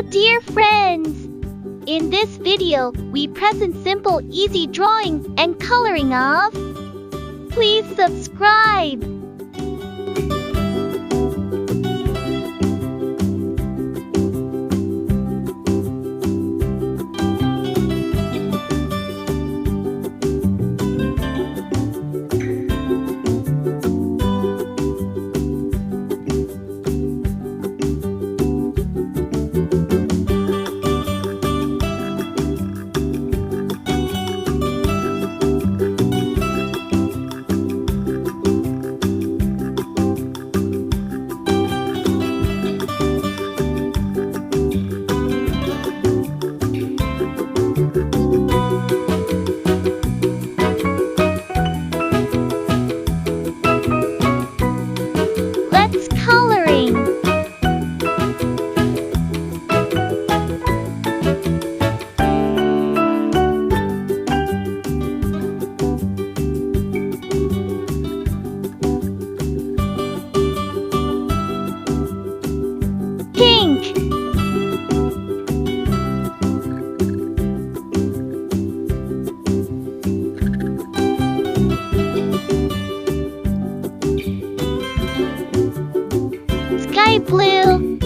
Hello dear friends! In this video, we present simple easy drawing and coloring of. Please subscribe! Let's coloring! Pink! Sky blue!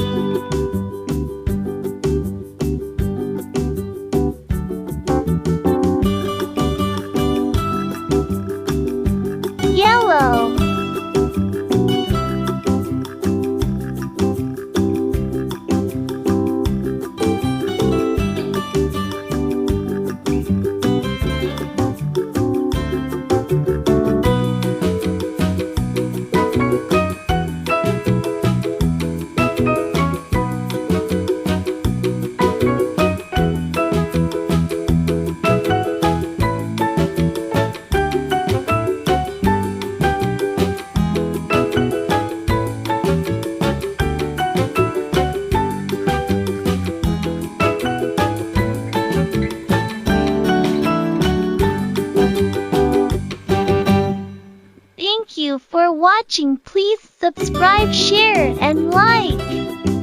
Yellow! Thank you for watching. Please subscribe, share, and like.